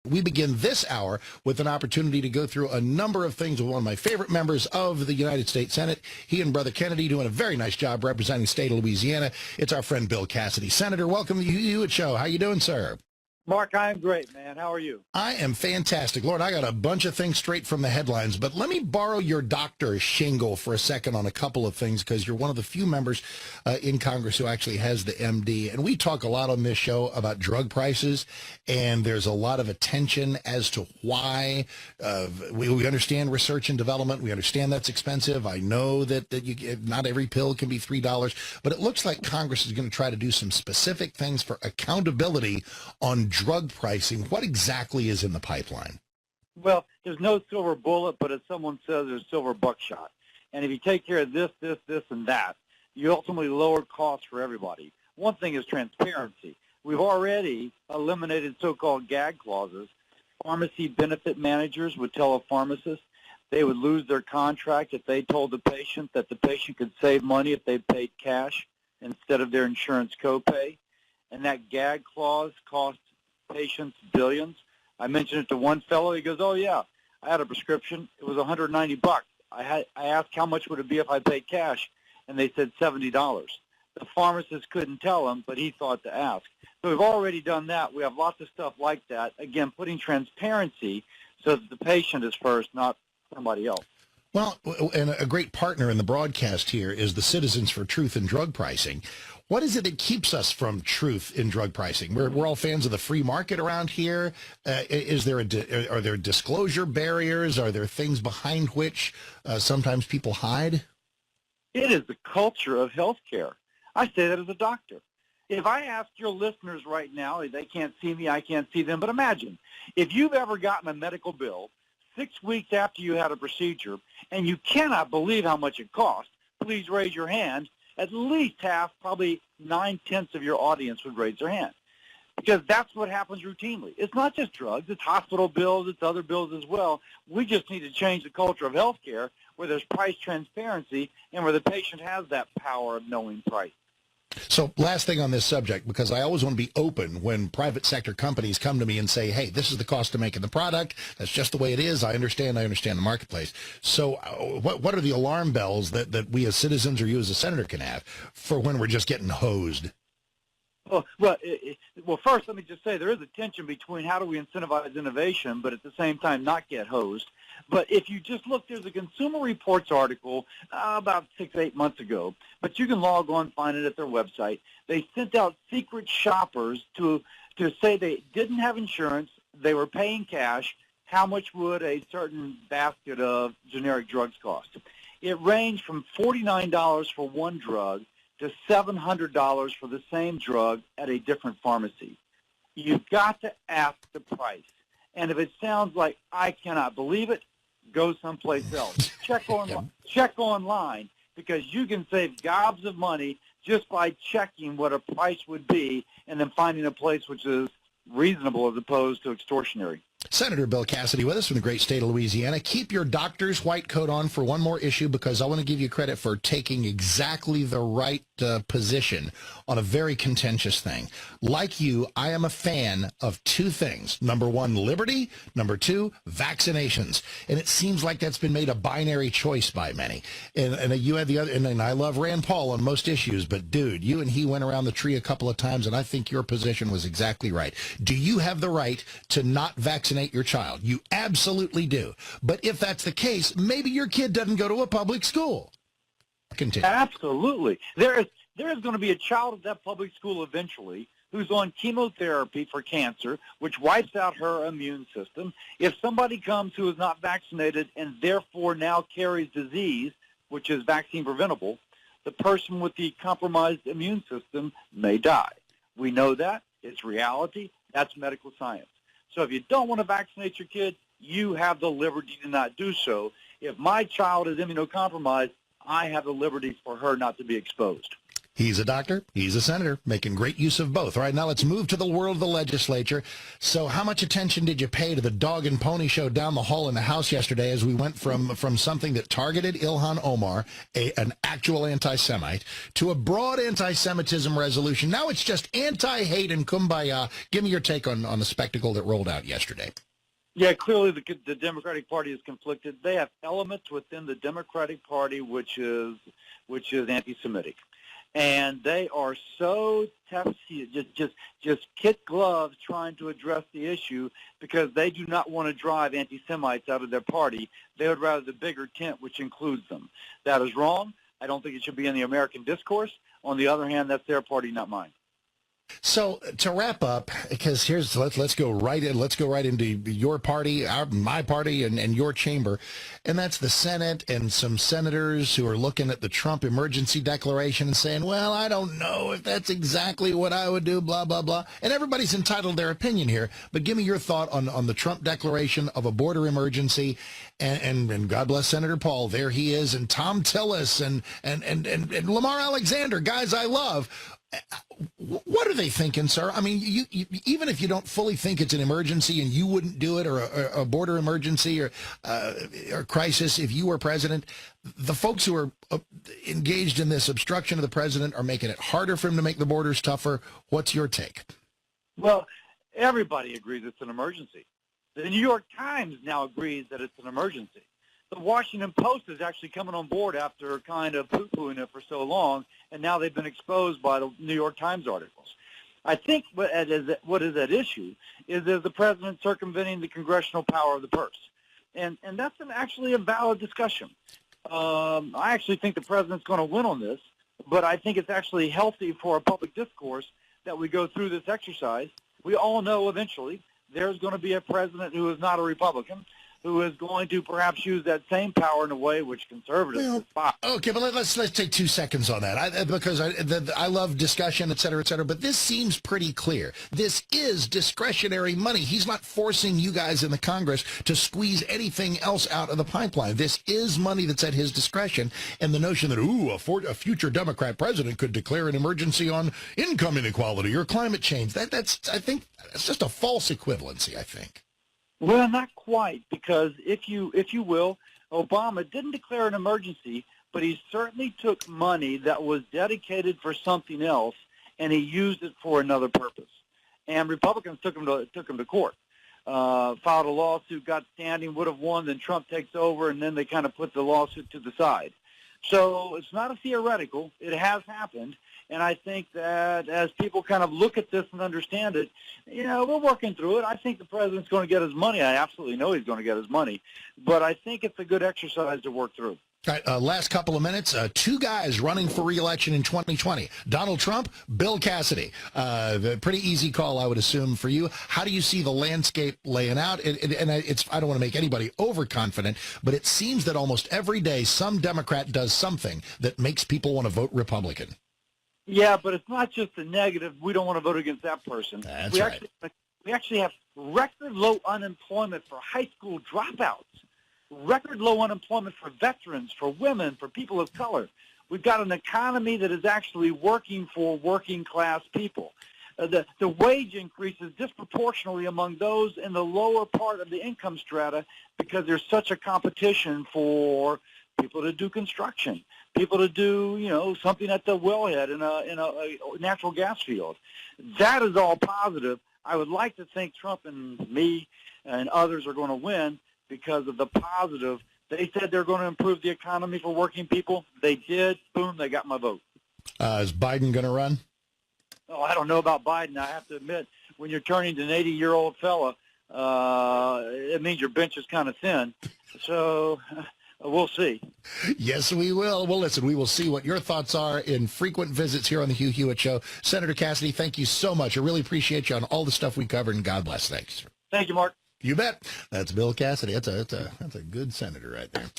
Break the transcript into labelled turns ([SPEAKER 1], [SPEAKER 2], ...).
[SPEAKER 1] We begin this hour with an opportunity to go through a number of things with one of my favorite members of the United States Senate. He and Brother Kennedy doing a very nice job representing the state of Louisiana. It's our friend Bill Cassidy. Senator, welcome to the Hugh Hewitt Show. How you doing, sir?
[SPEAKER 2] Mark, I am great, man. How are you?
[SPEAKER 1] I am fantastic. Lord, I got a bunch of things straight from the headlines, but let me borrow your doctor shingle for a second on a couple of things, because you're one of the few members in Congress who actually has the MD. And we talk a lot on this show about drug prices, and there's a lot of attention as to why. We understand research and development. We understand that's expensive. I know that not every pill can be $3, but it looks like Congress is going to try to do some specific things for accountability on drug pricing. What exactly is in the pipeline?
[SPEAKER 2] Well, there's no silver bullet, but as someone says, there's silver buckshot. And if you take care of this, and that, you ultimately lower costs for everybody. One thing is transparency. We've already eliminated so-called gag clauses. Pharmacy benefit managers would tell a pharmacist they would lose their contract if they told the patient that the patient could save money if they paid cash instead of their insurance copay. And that gag clause cost patients billions. I mentioned it to one fellow. He goes, "Oh yeah, I had a prescription. It was $190. I asked how much would it be if I paid cash, and they said $70. The pharmacist couldn't tell him, but he thought to ask. So we've already done that. We have lots of stuff like that. Again, putting transparency so that the patient is first, not somebody else.
[SPEAKER 1] Well, and a great partner in the broadcast here is the Citizens for Truth in Drug Pricing. What is it that keeps us from truth in drug pricing? We're all fans of the free market around here. Are there disclosure barriers? Are there things behind which sometimes people hide?
[SPEAKER 2] It is the culture of healthcare. I say that as a doctor. If I ask your listeners right now, they can't see me, I can't see them, but imagine if you've ever gotten a medical bill 6 weeks after you had a procedure and you cannot believe how much it cost, please raise your hand. At least half, probably 9/10 of your audience would raise their hand, because that's what happens routinely. It's not just drugs. It's hospital bills. It's other bills as well. We just need to change the culture of healthcare where there's price transparency and where the patient has that power of knowing price.
[SPEAKER 1] So last thing on this subject, because I always want to be open when private sector companies come to me and say, hey, this is the cost of making the product. That's just the way it is. I understand the marketplace. So what are the alarm bells that we as citizens or you as a senator can have for when we're just getting hosed?
[SPEAKER 2] Well, first, let me just say there is a tension between how do we incentivize innovation, but at the same time not get hosed. But if you just look, there's a Consumer Reports article about 6-8 months ago, but you can log on, find it at their website. They sent out secret shoppers to say they didn't have insurance, they were paying cash, how much would a certain basket of generic drugs cost? It ranged from $49 for one drug to $700 for the same drug at a different pharmacy. You've got to ask the price. And if it sounds like I cannot believe it, go someplace else. Check online, because you can save gobs of money just by checking what a price would be and then finding a place which is reasonable as opposed to extortionary.
[SPEAKER 1] Senator Bill Cassidy with us from the great state of Louisiana. Keep your doctor's white coat on for one more issue, because I want to give you credit for taking exactly the right position on a very contentious thing. Like you, I am a fan of two things. Number one, liberty. Number two, vaccinations. And it seems like that's been made a binary choice by many. And you had the other, and I love Rand Paul on most issues, but dude, you and he went around the tree a couple of times, and I think your position was exactly right. Do you have the right to not vaccinate your child? You absolutely do. But if that's the case, maybe your kid doesn't go to a public school. Continue.
[SPEAKER 2] Absolutely. There is going to be a child at that public school eventually who's on chemotherapy for cancer, which wipes out her immune system. If somebody comes who is not vaccinated and therefore now carries disease, which is vaccine preventable, the person with the compromised immune system may die. We know that. It's reality. That's medical science. So if you don't want to vaccinate your kid, you have the liberty to not do so. If my child is immunocompromised, I have the liberty for her not to be exposed.
[SPEAKER 1] He's a doctor. He's a senator, making great use of both. All right, now let's move to the world of the legislature. So how much attention did you pay to the dog and pony show down the hall in the House yesterday as we went from something that targeted Ilhan Omar, an actual anti-Semite, to a broad anti-Semitism resolution? Now it's just anti-hate and kumbaya. Give me your take on the spectacle that rolled out yesterday.
[SPEAKER 2] Yeah, clearly the Democratic Party is conflicted. They have elements within the Democratic Party which is anti-Semitic. And they are so testy, just kid gloves trying to address the issue because they do not want to drive anti-Semites out of their party. They would rather the bigger tent, which includes them. That is wrong. I don't think it should be in the American discourse. On the other hand, that's their party, not mine.
[SPEAKER 1] So to wrap up, because let's go right into your party, my party, and your chamber, and that's the Senate and some senators who are looking at the Trump emergency declaration and saying, well, I don't know if that's exactly what I would do, blah, blah, blah. And everybody's entitled to their opinion here, but give me your thought on the Trump declaration of a border emergency, and God bless Senator Paul, there he is, and Tom Tillis and Lamar Alexander, guys I love. What are they thinking, sir? I mean, you even if you don't fully think it's an emergency and you wouldn't do it, or a border emergency or crisis if you were president, the folks who are engaged in this obstruction of the president are making it harder for him to make the borders tougher. What's your take?
[SPEAKER 2] Well, everybody agrees it's an emergency. The New York Times now agrees that it's an emergency. The Washington Post is actually coming on board after kind of poo-pooing it for so long, and now they've been exposed by the New York Times articles. I think what is at issue is the president circumventing the congressional power of the purse. And that's actually a valid discussion. I actually think the president's going to win on this, but I think it's actually healthy for a public discourse that we go through this exercise. We all know eventually there's going to be a president who is not a Republican, who is going to perhaps use that same power in a way which conservatives despise.
[SPEAKER 1] Okay, but let's take 2 seconds on that, because I love discussion, et cetera, but this seems pretty clear. This is discretionary money. He's not forcing you guys in the Congress to squeeze anything else out of the pipeline. This is money that's at his discretion, and the notion that, a future Democrat president could declare an emergency on income inequality or climate change, I think that's just a false equivalency, I think.
[SPEAKER 2] Well, not quite, because if you will, Obama didn't declare an emergency, but he certainly took money that was dedicated for something else, and he used it for another purpose. And Republicans took him to court, filed a lawsuit, got standing, would have won, then Trump takes over, and then they kind of put the lawsuit to the side. So it's not a theoretical. It has happened. And I think that as people kind of look at this and understand it, we're working through it. I think the president's going to get his money. I absolutely know he's going to get his money. But I think it's a good exercise to work through.
[SPEAKER 1] All right, last couple of minutes. 2 guys running for re-election in 2020. Donald Trump, Bill Cassidy. Pretty easy call, I would assume, for you. How do you see the landscape laying out? And I don't want to make anybody overconfident, but it seems that almost every day some Democrat does something that makes people want to vote Republican.
[SPEAKER 2] Yeah, but it's not just a negative. We don't want to vote against that person.
[SPEAKER 1] That's right.
[SPEAKER 2] We actually have record low unemployment for high school dropouts, record low unemployment for veterans, for women, for people of color. We've got an economy that is actually working for working class people. The wage increases disproportionately among those in the lower part of the income strata because there's such a competition for people to do construction, people to do, something at the wellhead in a natural gas field. That is all positive. I would like to think Trump and me and others are going to win because of the positive. They said they're going to improve the economy for working people. They did. Boom, they got my vote.
[SPEAKER 1] Is Biden going to run?
[SPEAKER 2] Oh, I don't know about Biden. I have to admit, when you're turning to an 80-year-old fella, it means your bench is kind of thin. So we'll see.
[SPEAKER 1] Yes, we will. Well, listen, we will see what your thoughts are in frequent visits here on the Hugh Hewitt Show. Senator Cassidy, thank you so much. I really appreciate you on all the stuff we covered, and God bless. Thanks.
[SPEAKER 2] Thank you, Mark.
[SPEAKER 1] You bet. That's Bill Cassidy. That's a good senator right there.